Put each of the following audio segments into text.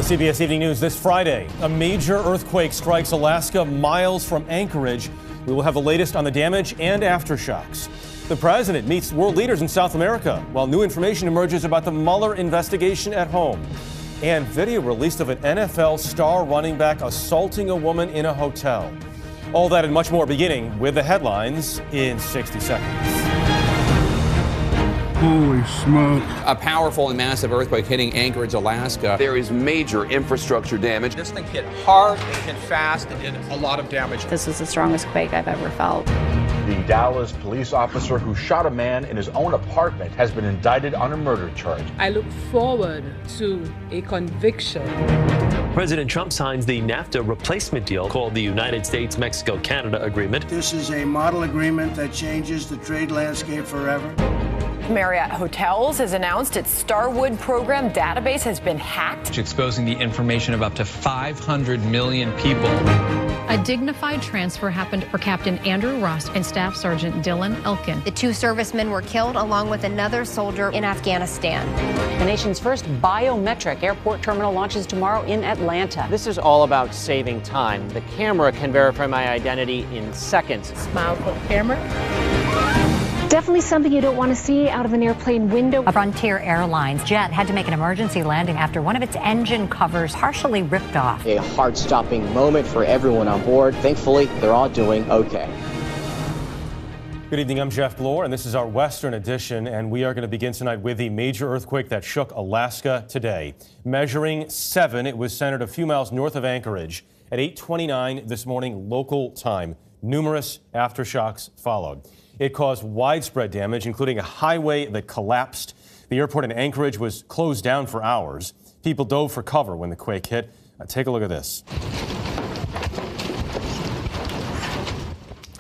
CBS Evening News this Friday. A major earthquake strikes Alaska miles from Anchorage. We will have the latest on the damage and aftershocks. The president meets world leaders in South America while new information emerges about the Mueller investigation at home. And video released of an NFL star running back assaulting a woman in a hotel. All that and much more, beginning with the headlines in 60 seconds. Holy smoke. A powerful and massive earthquake hitting Anchorage, Alaska. There is major infrastructure damage. This thing hit hard, it hit fast, it did a lot of damage. This was the strongest quake I've ever felt. The Dallas police officer who shot a man in his own apartment has been indicted on a murder charge. I look forward to a conviction. President Trump signs the NAFTA replacement deal called the United States-Mexico-Canada Agreement. This is a model agreement that changes the trade landscape forever. Marriott Hotels has announced its Starwood program database has been hacked, exposing the information of up to 500 million people. A dignified transfer happened for Captain Andrew Ross and Staff Sergeant Dylan Elkin. The two servicemen were killed along with another soldier in Afghanistan. The nation's first biometric airport terminal launches tomorrow in Atlanta. This is all about saving time. The camera can verify my identity in seconds. Smile for the camera. Definitely something you don't want to see out of an airplane window. A Frontier Airlines jet had to make an emergency landing after one of its engine covers partially ripped off. A heart-stopping moment for everyone on board. Thankfully, they're all doing okay. Good evening, I'm Jeff Bloor, and this is our Western edition, and we are going to begin tonight with the major earthquake that shook Alaska today. Measuring 7, it was centered a few miles north of Anchorage at 8:29 this morning local time. Numerous aftershocks followed. It caused widespread damage, including a highway that collapsed. The airport in Anchorage was closed down for hours. People dove for cover when the quake hit. Take a look at this.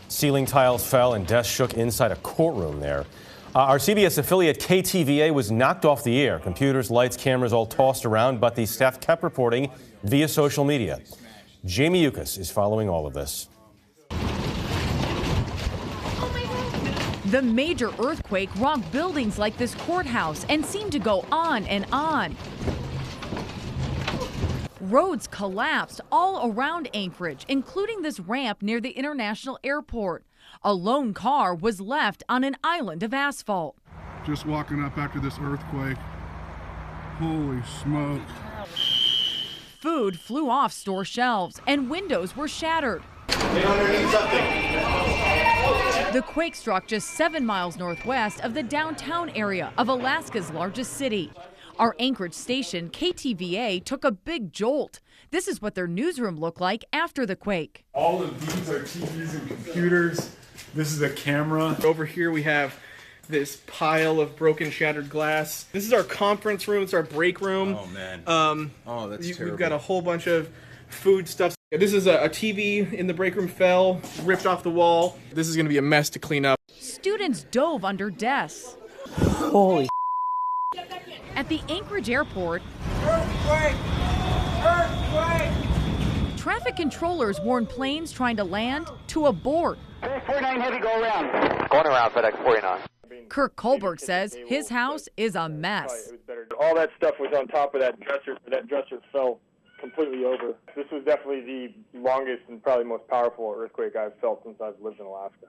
Ceiling tiles fell and desks shook inside a courtroom there. Our CBS affiliate KTVA was knocked off the air. Computers, lights, cameras all tossed around, but the staff kept reporting via social media. Jamie Yukas is following all of this. The major earthquake rocked buildings like this courthouse and seemed to go on and on. Roads collapsed all around Anchorage, including this ramp near the international airport. A lone car was left on an island of asphalt. Just walking up after this earthquake. Holy smoke. Food flew off store shelves and windows were shattered. The quake struck just 7 miles northwest of the downtown area of Alaska's largest city. Our Anchorage station, KTVA, took a big jolt. This is what their newsroom looked like after the quake. All of these are TVs and computers. This is a camera. Over here we have this pile of broken, shattered glass. This is our conference room. It's our break room. Oh, man. That's terrible. We've got a whole bunch of food stuff. This is a TV in the break room fell, ripped off the wall. This is going to be a mess to clean up. Students dove under desks. Holy At the Anchorage airport, Earthquake! Earthquake! traffic controllers warned planes trying to land to abort. FedEx 49 heavy, go around. Going around FedEx 49. Kirk Kohlberg says his house is a mess. All that stuff was on top of that dresser. That dresser fell completely over. This was definitely the longest and probably most powerful earthquake I've felt since I've lived in Alaska.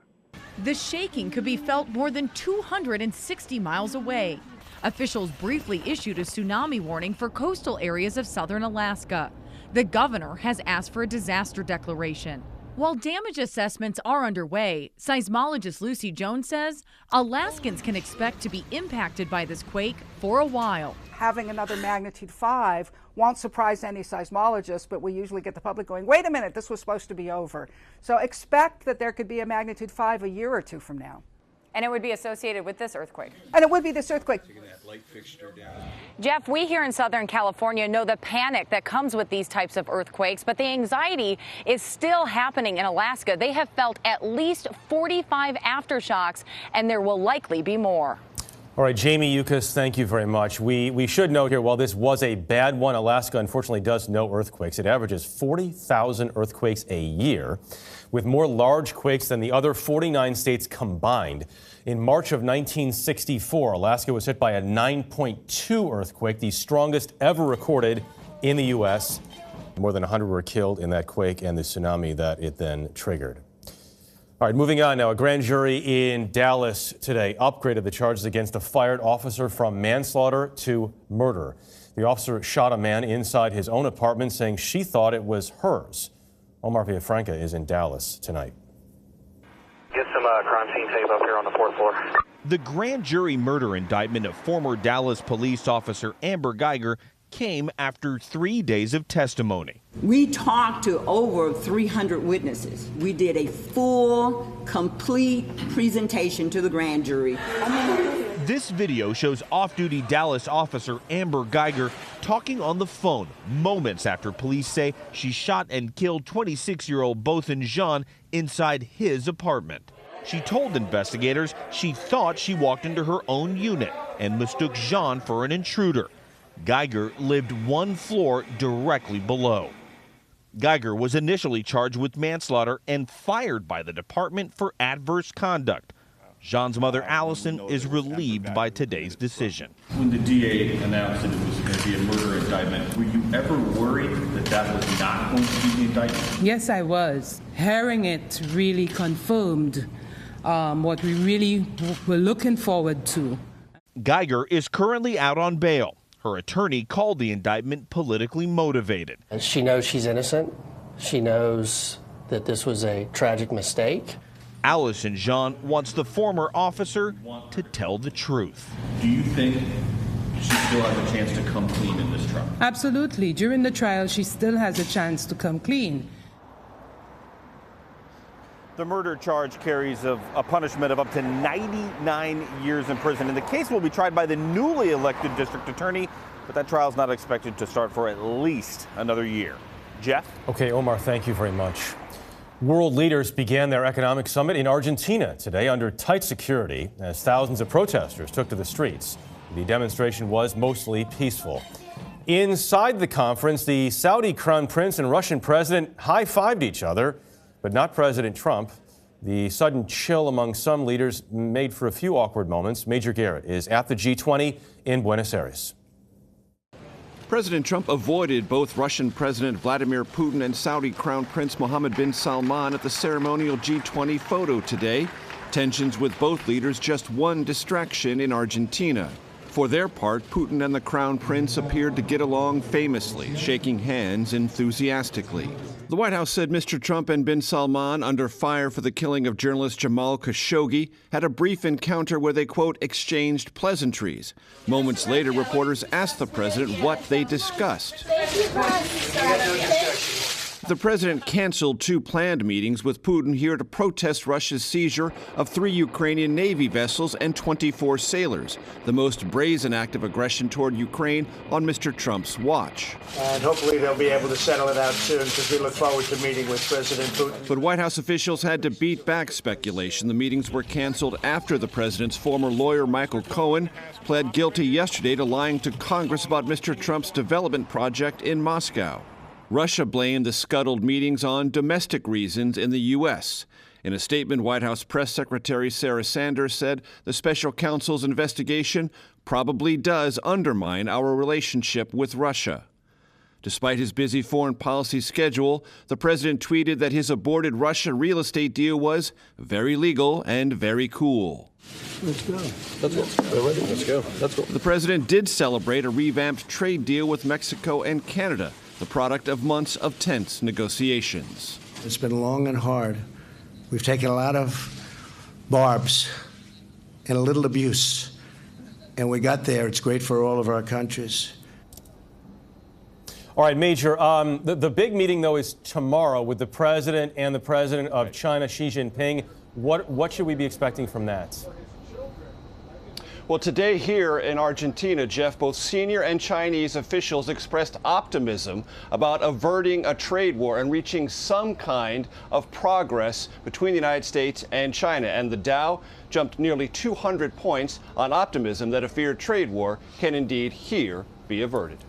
The shaking could be felt more than 260 miles away. Officials briefly issued a tsunami warning for coastal areas of southern Alaska. The governor has asked for a disaster declaration. While damage assessments are underway, seismologist Lucy Jones says Alaskans can expect to be impacted by this quake for a while. Having another magnitude 5 won't surprise any seismologist, but we usually get the public going, wait a minute, this was supposed to be over. So expect that there could be a magnitude 5 a year or two from now. And it would be associated with this earthquake. And it would be this earthquake. Jeff, we here in Southern California know the panic that comes with these types of earthquakes, but the anxiety is still happening in Alaska. They have felt at least 45 aftershocks, and there will likely be more. All right, Jamie Yukas, thank you very much. We should note here, while this was a bad one, Alaska unfortunately does know earthquakes. It averages 40,000 earthquakes a year, with more large quakes than the other 49 states combined. In March of 1964, Alaska was hit by a 9.2 earthquake, the strongest ever recorded in the U.S. More than 100 were killed in that quake and the tsunami that it then triggered. All right, moving on now. A grand jury in Dallas today upgraded the charges against a fired officer from manslaughter to murder. The officer shot a man inside his own apartment, saying she thought it was hers. Omar Villafranca is in Dallas tonight. Get some crime scene tape up here on the 4th floor. The grand jury murder indictment of former Dallas police officer Amber Geiger came after 3 days of testimony. We talked to over 300 witnesses. We did a full, complete presentation to the grand jury. This video shows off-duty Dallas officer Amber Geiger talking on the phone moments after police say she shot and killed 26-year-old Bothan Jean inside his apartment. She told investigators she thought she walked into her own unit and mistook Jean for an intruder. Geiger lived one floor directly below. Geiger was initially charged with manslaughter and fired by the department for adverse conduct. Jean's mother, Allison, is relieved by today's decision. When the DA announced that it was going to be a murder indictment, were you ever worried that that was not going to be the indictment? Yes, I was. Hearing it really confirmed what we really were looking forward to. Geiger is currently out on bail. Her attorney called the indictment politically motivated. And she knows she's innocent. She knows that this was a tragic mistake. Allison Jean wants the former officer to tell the truth. Do you think she still has a chance to come clean in this trial? Absolutely. During the trial, she still has a chance to come clean. The murder charge carries a punishment of up to 99 years in prison. And the case will be tried by the newly elected district attorney, but that trial is not expected to start for at least another year. Jeff? Okay, Omar, thank you very much. World leaders began their economic summit in Argentina today under tight security as thousands of protesters took to the streets. The demonstration was mostly peaceful. Inside the conference, the Saudi crown prince and Russian president high-fived each other, but not President Trump. The sudden chill among some leaders made for a few awkward moments. Major Garrett is at the G20 in Buenos Aires. President Trump avoided both Russian President Vladimir Putin and Saudi Crown Prince Mohammed bin Salman at the ceremonial G20 photo today. Tensions with both leaders just one distraction in Argentina. For their part, Putin and the Crown Prince appeared to get along famously, shaking hands enthusiastically. The White House said Mr. Trump and bin Salman, under fire for the killing of journalist Jamal Khashoggi, had a brief encounter where they, quote, exchanged pleasantries. Moments later, reporters asked the president what they discussed. The president canceled two planned meetings with Putin here to protest Russia's seizure of 3 Ukrainian Navy vessels and 24 sailors, the most brazen act of aggression toward Ukraine on Mr. Trump's watch. And hopefully they'll be able to settle it out soon because we look forward to meeting with President Putin. But White House officials had to beat back speculation. The meetings were canceled after the president's former lawyer, Michael Cohen, pled guilty yesterday to lying to Congress about Mr. Trump's development project in Moscow. Russia blamed the scuttled meetings on domestic reasons in the U.S. In a statement, White House Press Secretary Sarah Sanders said the special counsel's investigation probably does undermine our relationship with Russia. Despite his busy foreign policy schedule, the president tweeted that his aborted Russia real estate deal was very legal and very cool. Let's go. Let's go. Let's go. The president did celebrate a revamped trade deal with Mexico and Canada, the product of months of tense negotiations. It's been long and hard. We've taken a lot of barbs and a little abuse, and we got there. It's great for all of our countries. All right, Major, the big meeting, though, is tomorrow with the president and the president of China, Xi Jinping. What should we be expecting from that? Well, today here in Argentina, Jeff, both senior and Chinese officials expressed optimism about averting a trade war and reaching some kind of progress between the United States and China. And the Dow jumped nearly 200 points on optimism that a feared trade war can indeed here be averted.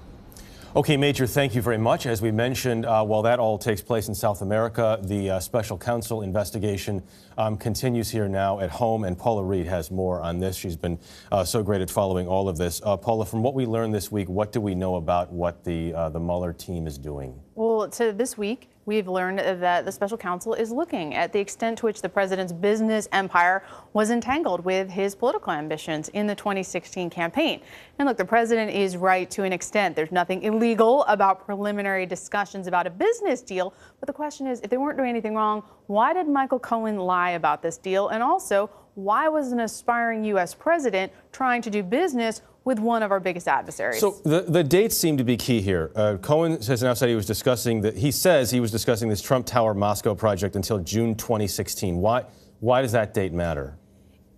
Okay, Major, thank you very much. As we mentioned, while that all takes place in South America, the special counsel investigation continues here now at home, and Paula Reed has more on this. She's been so great at following all of this. Paula, from what we learned this week, what do we know about what the Mueller team is doing? Well, so this week, we've learned that the special counsel is looking at the extent to which the president's business empire was entangled with his political ambitions in the 2016 campaign. And look, the president is right to an extent. There's nothing illegal about preliminary discussions about a business deal. But the question is, if they weren't doing anything wrong, why did Michael Cohen lie about this deal? And also, why was an aspiring U.S. president trying to do business with one of our biggest adversaries? So the dates seem to be key here. Cohen has now said he was discussing this Trump Tower Moscow project until June 2016. Why does that date matter?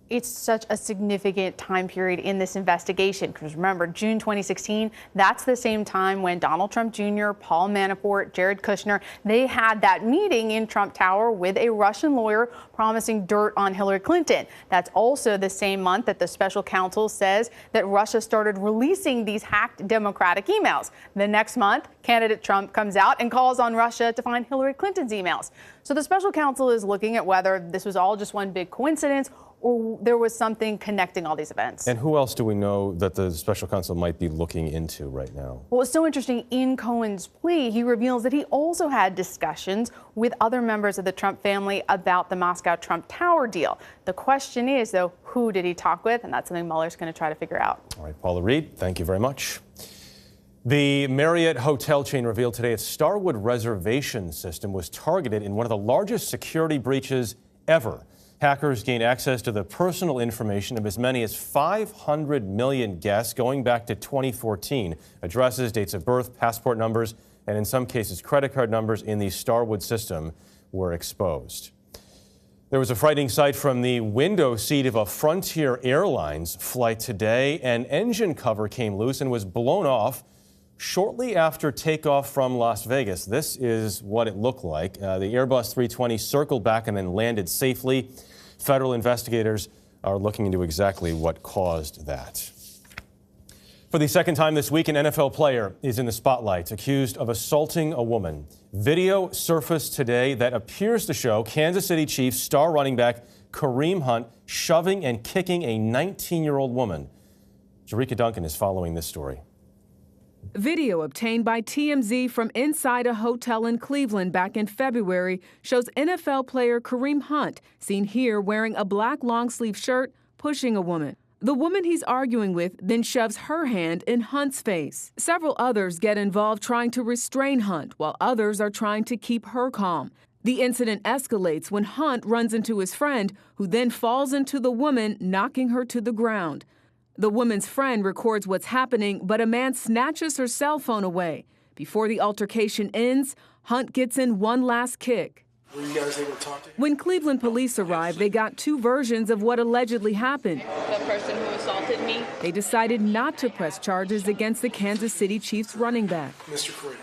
It's such a significant time period in this investigation, because remember, June 2016, that's the same time when Donald Trump Jr., Paul Manafort, Jared Kushner, they had that meeting in Trump Tower with a Russian lawyer promising dirt on Hillary Clinton. That's also the same month that the special counsel says that Russia started releasing these hacked Democratic emails. The next month, candidate Trump comes out and calls on Russia to find Hillary Clinton's emails. So the special counsel is looking at whether this was all just one big coincidence or there was something connecting all these events. And who else do we know that the special counsel might be looking into right now? Well, it's so interesting. In Cohen's plea, he reveals that he also had discussions with other members of the Trump family about the Moscow Trump Tower deal. The question is, though, who did he talk with? And that's something Mueller's going to try to figure out. All right, Paula Reed, thank you very much. The Marriott hotel chain revealed today its Starwood reservation system was targeted in one of the largest security breaches ever. Hackers gained access to the personal information of as many as 500 million guests going back to 2014. Addresses, dates of birth, passport numbers, and in some cases credit card numbers in the Starwood system were exposed. There was a frightening sight from the window seat of a Frontier Airlines flight today. An engine cover came loose and was blown off shortly after takeoff from Las Vegas. This is what it looked like. The Airbus 320 circled back and then landed safely. Federal investigators are looking into exactly what caused that. For the second time this week, an NFL player is in the spotlight, accused of assaulting a woman. Video surfaced today that appears to show Kansas City Chiefs star running back Kareem Hunt shoving and kicking a 19-year-old woman. Jerika Duncan is following this story. Video obtained by TMZ from inside a hotel in Cleveland back in February shows NFL player Kareem Hunt seen here wearing a black long-sleeve shirt, pushing a woman. The woman he's arguing with then shoves her hand in Hunt's face. Several others get involved trying to restrain Hunt, while others are trying to keep her calm. The incident escalates when Hunt runs into his friend, who then falls into the woman, knocking her to the ground. The woman's friend records what's happening, but a man snatches her cell phone away. Before the altercation ends, Hunt gets in one last kick. Were you guys able to talk to him? When Cleveland police arrived, they got two versions of what allegedly happened. The person who assaulted me. They decided not to press charges against the Kansas City Chiefs running back. Mr. Kareem.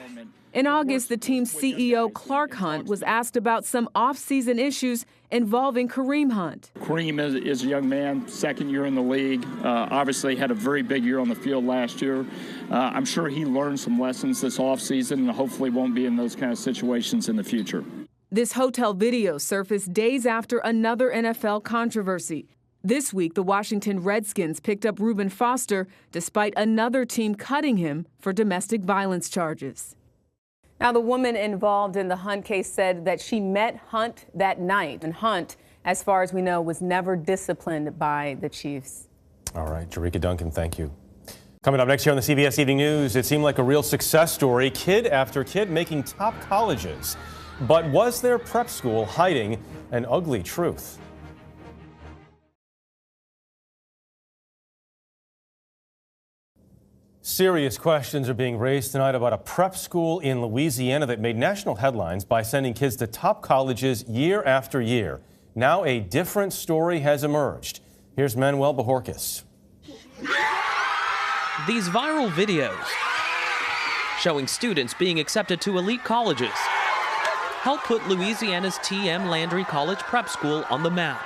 In August, the team's CEO, Clark Hunt, was asked about some off-season issues involving Kareem Hunt. Kareem is a young man, second year in the league, obviously had a very big year on the field last year. I'm sure he learned some lessons this offseason and hopefully won't be in those kind of situations in the future. This hotel video surfaced days after another NFL controversy. This week, the Washington Redskins picked up Reuben Foster despite another team cutting him for domestic violence charges. Now, the woman involved in the Hunt case said that she met Hunt that night, and Hunt, as far as we know, was never disciplined by the Chiefs. All right, Jerika Duncan, thank you. Coming up next here on the CBS Evening News, it seemed like a real success story, kid after kid making top colleges. But was their prep school hiding an ugly truth? Serious questions are being raised tonight about a prep school in Louisiana that made national headlines by sending kids to top colleges year after year. Now a different story has emerged. Here's Manuel Bajorquez. These viral videos showing students being accepted to elite colleges help put Louisiana's T.M. Landry College Prep School on the map.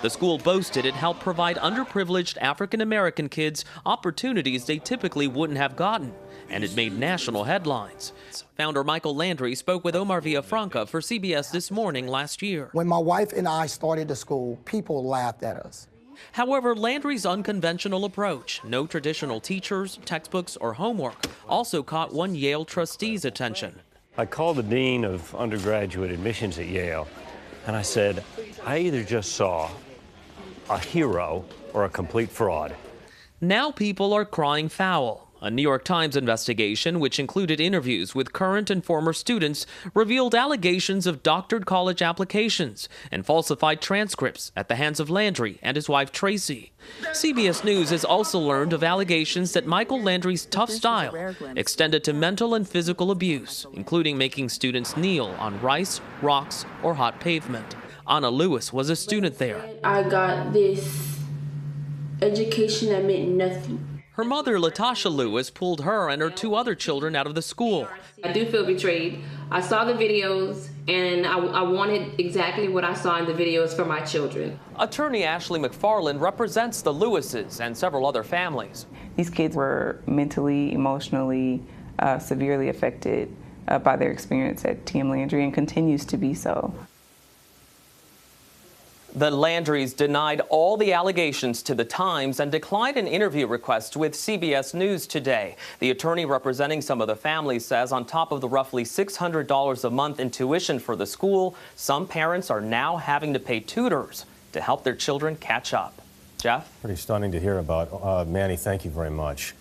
The school boasted it helped provide underprivileged African American kids opportunities they typically wouldn't have gotten, and it made national headlines. Founder Michael Landry spoke with Omar Villafranca for CBS This Morning last year. When my wife and I started the school, people laughed at us. However, Landry's unconventional approach, no traditional teachers, textbooks, or homework, also caught one Yale trustee's attention. I called the dean of undergraduate admissions at Yale, and I said, I either just saw a hero or a complete fraud. Now people are crying foul. A New York Times investigation, which included interviews with current and former students, revealed allegations of doctored college applications and falsified transcripts at the hands of Landry and his wife Tracy. CBS News has also learned of allegations that Michael Landry's tough style extended to mental and physical abuse, including making students kneel on rice, rocks, or hot pavement. Anna Lewis was a student there. I got this education that meant nothing. Her mother, Latasha Lewis, pulled her and her 2 other children out of the school. I do feel betrayed. I saw the videos, and I wanted exactly what I saw in the videos for my children. Attorney Ashley McFarland represents the Lewises and several other families. These kids were mentally, emotionally, severely affected by their experience at TM Landry and continues to be so. The Landrys denied all the allegations to the Times and declined an interview request with CBS News today. The attorney representing some of the families says on top of the roughly $600 a month in tuition for the school, some parents are now having to pay tutors to help their children catch up. Jeff? Pretty stunning to hear about. Manny, thank you very much.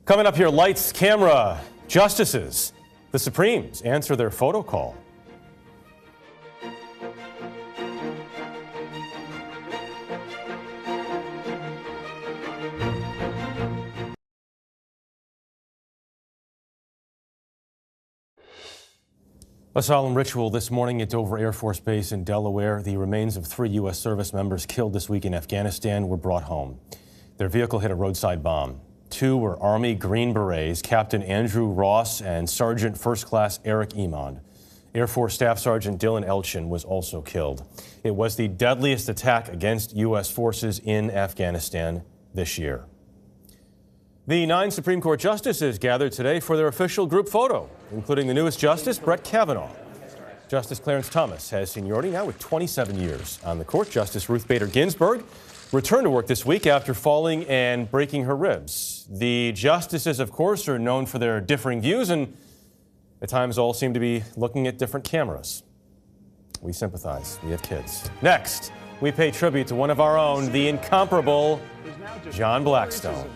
Coming up here, lights, camera, justices. The Supremes answer their photo call. A solemn ritual this morning at Dover Air Force Base in Delaware. The remains of 3 U.S. service members killed this week in Afghanistan were brought home. Their vehicle hit a roadside bomb. 2 were Army Green Berets, Captain Andrew Ross and Sergeant First Class Eric Emond. Air Force Staff Sergeant Dylan Elchin was also killed. It was the deadliest attack against U.S. forces in Afghanistan this year. The 9 Supreme Court justices gathered today for their official group photo, including the newest justice, Brett Kavanaugh. Justice Clarence Thomas has seniority now with 27 years on the court. Justice Ruth Bader Ginsburg returned to work this week after falling and breaking her ribs. The justices, of course, are known for their differing views and at times all seem to be looking at different cameras. We sympathize. We have kids. Next, we pay tribute to one of our own, the incomparable John Blackstone.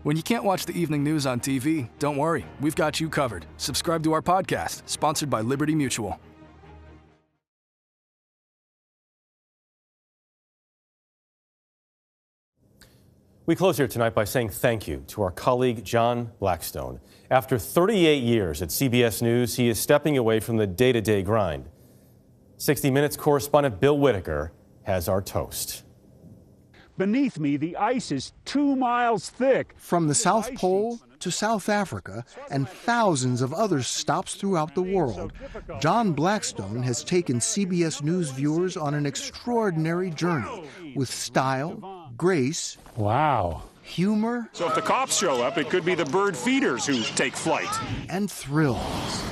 When you can't watch the evening news on TV, don't worry. We've got you covered. Subscribe to our podcast, sponsored by Liberty Mutual. We close here tonight by saying thank you to our colleague John Blackstone. After 38 years at CBS News, he is stepping away from the day-to-day grind. 60 Minutes correspondent Bill Whitaker has our toast. Beneath me, the ice is 2 miles thick. From the South Pole to South Africa and thousands of other stops throughout the world, John Blackstone has taken CBS News viewers on an extraordinary journey with style, grace, humor, So if the cops show up, it could be the bird feeders who take flight. and thrills.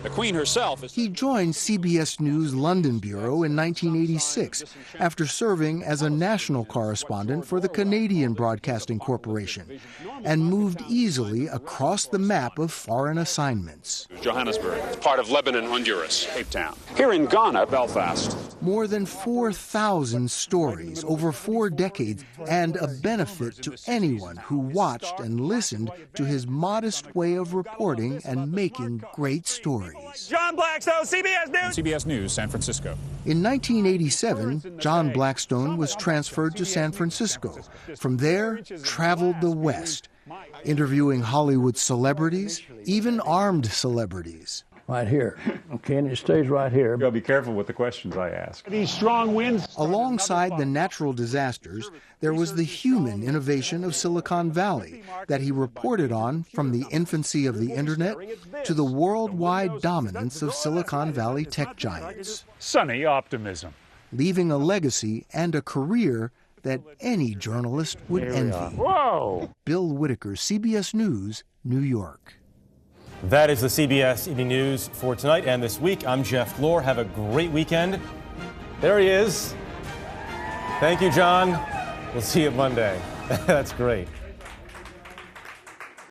The Queen herself is... He joined CBS News London Bureau in 1986 after serving as a national correspondent for the Canadian Broadcasting Corporation and moved easily across the map of foreign assignments. Johannesburg. It's part of Lebanon, Honduras, Cape Town. Here in Ghana, Belfast. More than 4,000 stories over 4 decades and a benefit to anyone who watched and listened to his modest way of reporting and making great stories. John Blackstone, CBS News. CBS News, San Francisco. In 1987, John Blackstone was transferred to San Francisco. From there, traveled the West, interviewing Hollywood celebrities, even armed celebrities. Right here, okay, and it stays right here. You gotta be careful with the questions I ask. These strong winds. Alongside the natural disasters, there was the human innovation of Silicon Valley that he reported on from the infancy of the internet to the worldwide dominance of Silicon Valley tech giants. Sunny optimism. leaving a legacy and a career that any journalist would envy. Whoa! Bill Whitaker, CBS News, New York. That is the CBS Evening News for tonight and this week. I'm Jeff Glor. Have a great weekend. There he is. Thank you, John. We'll see you Monday. That's great.